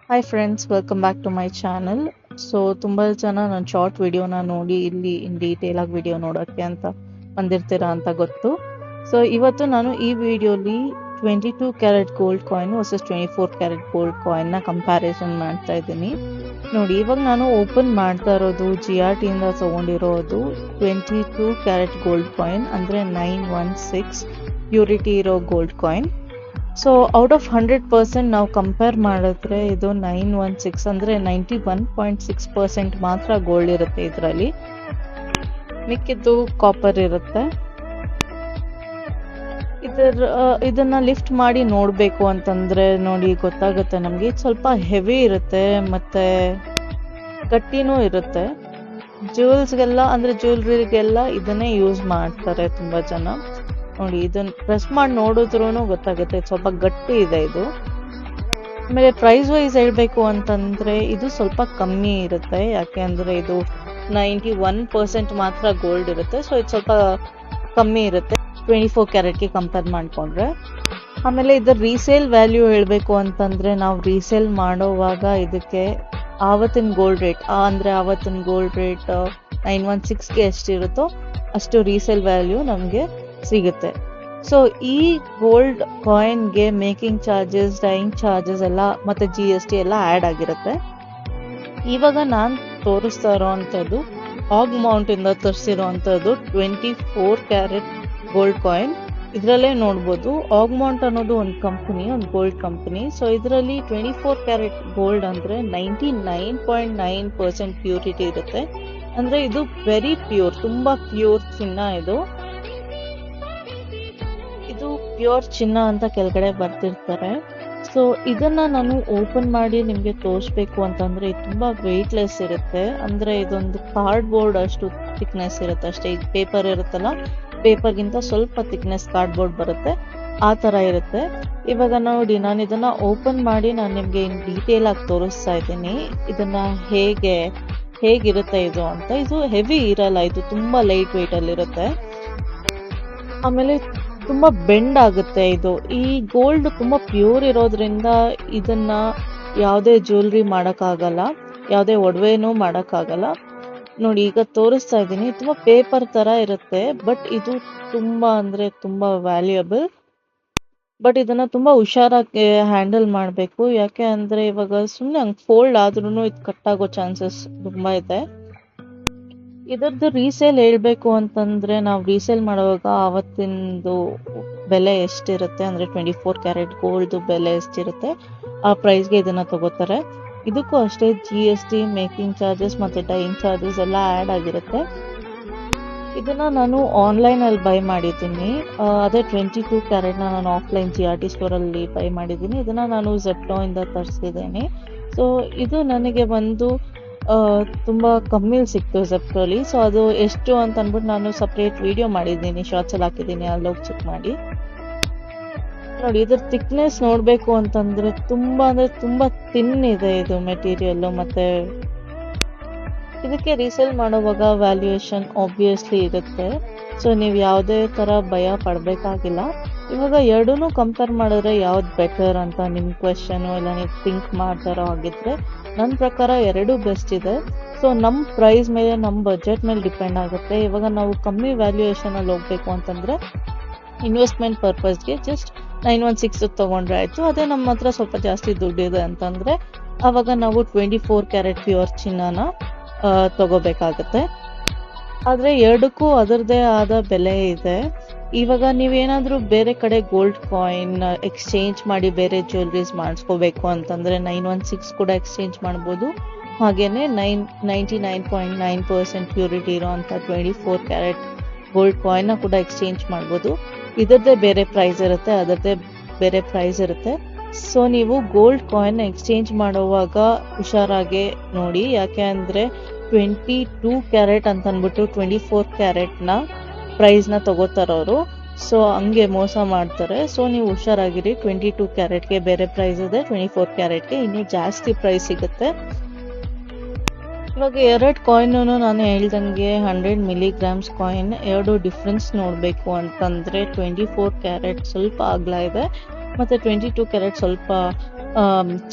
Hi friends, welcome back to my channel. So ತುಂಬ ಜನ ನನ್ನ ಶಾರ್ಟ್ ವಿಡಿಯೋನ ನೋಡಿ ಇಲ್ಲಿ ಇನ್ ಡೀಟೇಲ್ ಆಗಿ ವಿಡಿಯೋ ನೋಡೋಕ್ಕೆ ಅಂತ ಬಂದಿರ್ತೀರಾ ಅಂತ ಗೊತ್ತು. ಸೊ ಇವತ್ತು ನಾನು ಈ ವಿಡಿಯೋಲಿ 22 carat gold coin versus 24 carat gold ಕಾಯಿನ್ನ ಕಂಪ್ಯಾರಿಸನ್ ಮಾಡ್ತಾ ಇದ್ದೀನಿ. ನೋಡಿ, ಇವಾಗ ನಾನು ಓಪನ್ ಮಾಡ್ತಾ ಇರೋದು GRTಯಿಂದ ತೊಗೊಂಡಿರೋದು 22 ಕ್ಯಾರೆಟ್ ಗೋಲ್ಡ್ ಕಾಯಿನ್, ಅಂದರೆ 916 ಪ್ಯೂರಿಟಿ ಇರೋ gold coin. So out of 100% ನಾವು ಕಂಪೇರ್ ಮಾಡಿದ್ರೆ ಇದು 916 ಅಂದರೆ 91.6% ಮಾತ್ರ ಗೋಲ್ಡ್ ಇರುತ್ತೆ. ಇದರಲ್ಲಿ ಮಿಕ್ಕಿದ್ದು ಕಾಪರ್ ಇರುತ್ತೆ. ಇದನ್ನ ಲಿಫ್ಟ್ ಮಾಡಿ ನೋಡಬೇಕು ಅಂತಂದ್ರೆ ನೋಡಿ ಗೊತ್ತಾಗುತ್ತೆ ನಮಗೆ. ಇದು ಸ್ವಲ್ಪ ಹೆವಿ ಇರುತ್ತೆ ಮತ್ತೆ ಗಟ್ಟಿನೂ ಇರುತ್ತೆ. ಜ್ಯುವೆಲ್ಸ್ಗೆಲ್ಲ ಅಂದರೆ ಜ್ಯುವೆಲ್ರಿಗೆಲ್ಲ ಇದನ್ನೇ ಯೂಸ್ ಮಾಡ್ತಾರೆ ತುಂಬ ಜನ. ನೋಡಿ, ಇದನ್ನ ಪ್ರೆಸ್ ಮಾಡಿ ನೋಡಿದ್ರೂ ಗೊತ್ತಾಗುತ್ತೆ ಸ್ವಲ್ಪ ಗಟ್ಟಿ ಇದೆ ಇದು. ಆಮೇಲೆ ಪ್ರೈಸ್ ವೈಸ್ ಹೇಳ್ಬೇಕು ಅಂತಂದ್ರೆ ಇದು ಸ್ವಲ್ಪ ಕಮ್ಮಿ ಇರುತ್ತೆ, ಯಾಕೆ ಅಂದ್ರೆ ಇದು 91% ಮಾತ್ರ ಗೋಲ್ಡ್ ಇರುತ್ತೆ. ಸೊ ಇದು ಸ್ವಲ್ಪ ಕಮ್ಮಿ ಇರುತ್ತೆ 24 ಕ್ಯಾರೆಟ್ಗೆ ಕಂಪೇರ್ ಮಾಡ್ಕೊಂಡ್ರೆ. ಆಮೇಲೆ ಇದರ ರೀಸೇಲ್ ವ್ಯಾಲ್ಯೂ ಹೇಳಬೇಕು ಅಂತಂದ್ರೆ ನಾವು ರೀಸೇಲ್ ಮಾಡೋವಾಗ ಇದಕ್ಕೆ ಆವತ್ತಿನ ಗೋಲ್ಡ್ ರೇಟ್ ಅಂದರೆ ಆವತ್ತಿನ ಗೋಲ್ಡ್ ರೇಟ್ 916ಗೆ ಎಷ್ಟಿರುತ್ತೋ ಅಷ್ಟು ರೀಸೇಲ್ ವ್ಯಾಲ್ಯೂ ನಮಗೆ ಸಿಗುತ್ತೆ. ಸೊ ಈ ಗೋಲ್ಡ್ ಕಾಯಿನ್ಗೆ ಮೇಕಿಂಗ್ ಚಾರ್ಜಸ್, ಡೈಯಿಂಗ್ ಚಾರ್ಜಸ್ ಎಲ್ಲ ಮತ್ತೆ GST ಎಲ್ಲ ಆ್ಯಡ್ ಆಗಿರುತ್ತೆ. ಇವಾಗ ನಾನು ತೋರಿಸ್ತಾ ಇರೋವಂಥದ್ದು ಹಾಗ್ ಮೌಂಟಿಂದ ತರಿಸಿರೋ ಅಂಥದ್ದು 24 ಕ್ಯಾರೆಟ್ ಗೋಲ್ಡ್ ಕಾಯಿನ್. ಇದರಲ್ಲೇ ನೋಡ್ಬೋದು, ಹಾಗ್ ಮೌಂಟ್ ಅನ್ನೋದು ಒಂದು ಕಂಪನಿ, ಒಂದು ಗೋಲ್ಡ್ ಕಂಪನಿ. ಸೊ ಇದರಲ್ಲಿ 24 ಕ್ಯಾರೆಟ್ ಗೋಲ್ಡ್ ಅಂದರೆ 99.9% ಪ್ಯೂರಿಟಿ ಇರುತ್ತೆ. ಅಂದರೆ ಇದು ವೆರಿ ಪ್ಯೂರ್, ತುಂಬ ಪ್ಯೂರ್ ಚಿನ್ನ. ಇದು ಪ್ಯೂರ್ ಚಿನ್ನ ಅಂತ ಕೆಳಗಡೆ ಬರ್ತಿರ್ತಾರೆ. ಸೊ ಇದನ್ನ ನಾನು ಓಪನ್ ಮಾಡಿ ನಿಮಗೆ ತೋರಿಸ್ಬೇಕು ಅಂತಂದ್ರೆ ಇದು ತುಂಬಾ ವೆಯ್ಟ್ಲೆಸ್ ಇರುತ್ತೆ. ಅಂದ್ರೆ ಇದೊಂದು ಕಾರ್ಡ್ ಬೋರ್ಡ್ ಅಷ್ಟು ಥಿಕ್ನೆಸ್ ಇರುತ್ತೆ ಅಷ್ಟೇ. ಈಗ ಪೇಪರ್ ಇರುತ್ತಲ್ಲ, ಪೇಪರ್ಗಿಂತ ಸ್ವಲ್ಪ ಥಿಕ್ನೆಸ್ ಕಾರ್ಡ್ ಬೋರ್ಡ್ ಬರುತ್ತೆ, ಆ ಥರ ಇರುತ್ತೆ. ಇವಾಗ ನೋಡಿ, ನಾನು ಇದನ್ನ ಓಪನ್ ಮಾಡಿ ನಾನು ನಿಮಗೆ ಇನ್ ಡೀಟೇಲ್ ಆಗಿ ತೋರಿಸ್ತಾ ಇದ್ದೀನಿ ಇದನ್ನ ಹೇಗಿರುತ್ತೆ ಇದು ಅಂತ. ಇದು ಹೆವಿ ಇರಲ್ಲ, ಇದು ತುಂಬಾ ಲೈಟ್ ವೆಯ್ಟ್ ಅಲ್ಲಿ ಇರುತ್ತೆ. ಆಮೇಲೆ ತುಂಬಾ ಬೆಂಡ್ ಆಗುತ್ತೆ ಇದು. ಈ ಗೋಲ್ಡ್ ತುಂಬಾ ಪ್ಯೂರ್ ಇರೋದ್ರಿಂದ ಇದನ್ನ ಯಾವುದೇ ಜ್ಯುವೆಲ್ರಿ ಮಾಡೋಕ್ಕಾಗಲ್ಲ, ಯಾವುದೇ ಒಡವೆನೂ ಮಾಡೋಕ್ಕಾಗಲ್ಲ. ನೋಡಿ, ಈಗ ತೋರಿಸ್ತಾ ಇದ್ದೀನಿ, ತುಂಬಾ ಪೇಪರ್ ತರ ಇರುತ್ತೆ. ಬಟ್ ಇದು ತುಂಬಾ ಅಂದ್ರೆ ತುಂಬಾ ವ್ಯಾಲ್ಯೂಯಬಲ್. ಬಟ್ ಇದನ್ನ ತುಂಬಾ ಹುಷಾರಾಗಿ ಹ್ಯಾಂಡಲ್ ಮಾಡಬೇಕು, ಯಾಕೆ ಅಂದ್ರೆ ಇವಾಗ ಸುಮ್ಮನೆ ಹಂಗೆ ಫೋಲ್ಡ್ ಆದ್ರೂ ಇದು ಕಟ್ಟಾಗೋ ಚಾನ್ಸಸ್ ತುಂಬಾ ಇದೆ. ಇದರದ್ದು ರೀಸೇಲ್ ಹೇಳ್ಬೇಕು ಅಂತಂದ್ರೆ ನಾವು ರೀಸೇಲ್ ಮಾಡುವಾಗ ಅವತ್ತಿಂದು ಬೆಲೆ ಎಷ್ಟಿರುತ್ತೆ ಅಂದ್ರೆ 24 ಕ್ಯಾರೆಟ್ ಗೋಲ್ಡ್ ಬೆಲೆ ಎಷ್ಟಿರುತ್ತೆ ಆ ಪ್ರೈಸ್ಗೆ ಇದನ್ನ ತಗೋತಾರೆ. ಇದಕ್ಕೂ ಅಷ್ಟೇ GST, ಮೇಕಿಂಗ್ ಚಾರ್ಜಸ್ ಮತ್ತೆ ಡೈಯಿಂಗ್ ಚಾರ್ಜಸ್ ಎಲ್ಲ ಆ್ಯಡ್ ಆಗಿರುತ್ತೆ. ಇದನ್ನ ನಾನು ಆನ್ಲೈನ್ ಅಲ್ಲಿ ಬೈ ಮಾಡಿದ್ದೀನಿ. ಅದೇ 22 ಕ್ಯಾರೆಟ್ನ ನಾನು ಆಫ್ಲೈನ್ GRT ಸ್ಟೋರಲ್ಲಿ ಬೈ ಮಾಡಿದ್ದೀನಿ. ಇದನ್ನ ನಾನು Zepto ಇಂದ ತರಿಸಿದ್ದೀನಿ. ಸೊ ಇದು ನನಗೆ ಒಂದು ತುಂಬ ಕಮ್ಮಿಲಿ ಸಿಕ್ತು Zeptoಲಿ. ಸೊ ಅದು ಎಷ್ಟು ಅಂತ ಅಂದ್ಬಿಟ್ಟು ನಾನು ಸಪ್ರೇಟ್ ವಿಡಿಯೋ ಮಾಡಿದ್ದೀನಿ, ಶಾರ್ಟ್ಸಲ್ಲಿ ಹಾಕಿದ್ದೀನಿ, ಅಲ್ಲೋಗಿ ಚೆಕ್ ಮಾಡಿ. ನೋಡಿ, ಇದ್ರ ಥಿಕ್ನೆಸ್ ನೋಡಬೇಕು ಅಂತಂದ್ರೆ ತುಂಬ ಥಿನ್ ಇದೆ ಇದು ಮೆಟೀರಿಯಲ್ಲು. ಮತ್ತೆ ಇದಕ್ಕೆ ರೀಸೇಲ್ ಮಾಡುವಾಗ ವ್ಯಾಲ್ಯೂಯೇಷನ್ ಆಬ್ವಿಯಸ್ಲಿ ಇರುತ್ತೆ. ಸೊ ನೀವು ಯಾವುದೇ ಥರ ಭಯ ಪಡಬೇಕಾಗಿಲ್ಲ. ಇವಾಗ ಎರಡೂ ಕಂಪೇರ್ ಮಾಡಿದ್ರೆ ಯಾವ್ದು ಬೆಟರ್ ಅಂತ ನಿಮ್ಮ ಕ್ವೆಶನು ಇಲ್ಲ ನೀವು ಥಿಂಕ್ ಮಾಡ್ತಾರೋ ಆಗಿದ್ರೆ, ನನ್ನ ಪ್ರಕಾರ ಎರಡೂ ಬೆಸ್ಟ್ ಇದೆ. ಸೊ ನಮ್ಮ ಪ್ರೈಸ್ ಮೇಲೆ, ನಮ್ಮ ಬಜೆಟ್ ಮೇಲೆ ಡಿಪೆಂಡ್ ಆಗುತ್ತೆ. ಇವಾಗ ನಾವು ಕಮ್ಮಿ ವ್ಯಾಲ್ಯೂಯೇಷನಲ್ಲಿ ಹೋಗಬೇಕು ಅಂತಂದರೆ ಇನ್ವೆಸ್ಟ್ಮೆಂಟ್ ಪರ್ಪಸ್ಗೆ ಜಸ್ಟ್ 916 ತೊಗೊಂಡ್ರೆ ಆಯಿತು. ಅದೇ ನಮ್ಮ ಹತ್ರ ಸ್ವಲ್ಪ ಜಾಸ್ತಿ ದುಡ್ಡಿದೆ ಅಂತಂದರೆ ಆವಾಗ ನಾವು 24 ಕ್ಯಾರೆಟ್ ಪ್ಯೂರ್ ಚಿನ್ನನ ತಗೋಬೇಕಾಗತ್ತೆ. ಆದರೆ ಎರಡಕ್ಕೂ ಅದರದ್ದೇ ಆದ ಬೆಲೆ ಇದೆ. ಇವಾಗ ನೀವೇನಾದರೂ ಬೇರೆ ಕಡೆ ಗೋಲ್ಡ್ ಕಾಯಿನ್ ಎಕ್ಸ್ಚೇಂಜ್ ಮಾಡಿ ಬೇರೆ ಜ್ಯುವೆಲ್ರೀಸ್ ಮಾಡಿಸ್ಕೋಬೇಕು ಅಂತಂದರೆ 916 ಕೂಡ ಎಕ್ಸ್ಚೇಂಜ್ ಮಾಡ್ಬೋದು. ಹಾಗೆಯೇ 99.9% ಪ್ಯೂರಿಟಿ ಇರೋವಂಥ 24 ಕ್ಯಾರೆಟ್ ಗೋಲ್ಡ್ ಕಾಯಿನ್ನ ಕೂಡ ಎಕ್ಸ್ಚೇಂಜ್ ಮಾಡ್ಬೋದು. ಇದರದ್ದೇ ಬೇರೆ ಪ್ರೈಸ್ ಇರುತ್ತೆ, ಅದರದ್ದೇ ಬೇರೆ ಪ್ರೈಸ್ ಇರುತ್ತೆ. ಸೊ ನೀವು ಗೋಲ್ಡ್ ಕಾಯಿನ್ ಎಕ್ಸ್ಚೇಂಜ್ ಮಾಡುವಾಗ ಹುಷಾರಾಗಿ ನೋಡಿ, ಯಾಕೆ ಅಂದರೆ 22 ಕ್ಯಾರೆಟ್ ಅಂತ ಅಂದ್ಬಿಟ್ಟು 24 ಕ್ಯಾರೆಟ್ನ ಪ್ರೈಸ್ನ ತಗೋತಾರವರು. ಸೊ ಹಂಗೆ ಮೋಸ ಮಾಡ್ತಾರೆ. ಸೊ ನೀವು ಹುಷಾರಾಗಿರಿ. 22 ಕ್ಯಾರೆಟ್ಗೆ ಬೇರೆ ಪ್ರೈಸ್ ಇದೆ, 24 ಕ್ಯಾರೆಟ್ಗೆ ಇನ್ನೂ ಜಾಸ್ತಿ ಪ್ರೈಸ್ ಸಿಗುತ್ತೆ. ಇವಾಗ ಎರಡು ಕಾಯಿನೂ ನಾನು ಹೇಳ್ದಂಗೆ 100 ಮಿಲಿಗ್ರಾಮ್ಸ್ ಕಾಯಿನ್. ಎರಡು ಡಿಫ್ರೆನ್ಸ್ ನೋಡಬೇಕು ಅಂತಂದರೆ 24 ಕ್ಯಾರೆಟ್ ಸ್ವಲ್ಪ ಅಗಲ ಇದೆ ಮತ್ತು 22 ಕ್ಯಾರೆಟ್ ಸ್ವಲ್ಪ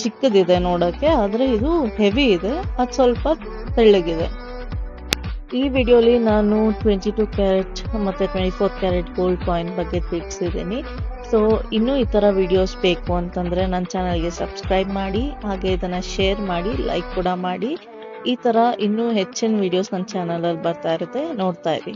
ಚಿಕ್ಕದಿದೆ ನೋಡೋಕ್ಕೆ, ಆದರೆ ಇದು ಹೆವಿ ಇದೆ, ಅದು ಸ್ವಲ್ಪ ತೆಳ್ಳಗಿದೆ. ಈ ವಿಡಿಯೋಲಿ ನಾನು 22 ಕ್ಯಾರೆಟ್ ಮತ್ತು 24 ಕ್ಯಾರೆಟ್ ಗೋಲ್ಡ್ ಕಾಯಿನ್ ಬಗ್ಗೆ ತಿಳಿಸಿದ್ದೀನಿ. ಸೊ ಇನ್ನೂ ಈ ಥರ ವಿಡಿಯೋಸ್ ಬೇಕು ಅಂತಂದರೆ ನನ್ನ ಚಾನಲ್ಗೆ ಸಬ್ಸ್ಕ್ರೈಬ್ ಮಾಡಿ, ಹಾಗೆ ಇದನ್ನು ಶೇರ್ ಮಾಡಿ, ಲೈಕ್ ಕೂಡ ಮಾಡಿ. ಈ ಥರ ಇನ್ನೂ ಹೆಚ್ಚಿನ ವಿಡಿಯೋಸ್ ನನ್ನ ಚಾನಲಲ್ಲಿ ಬರ್ತಾ ಇರುತ್ತೆ, ನೋಡ್ತಾ ಇರಿ.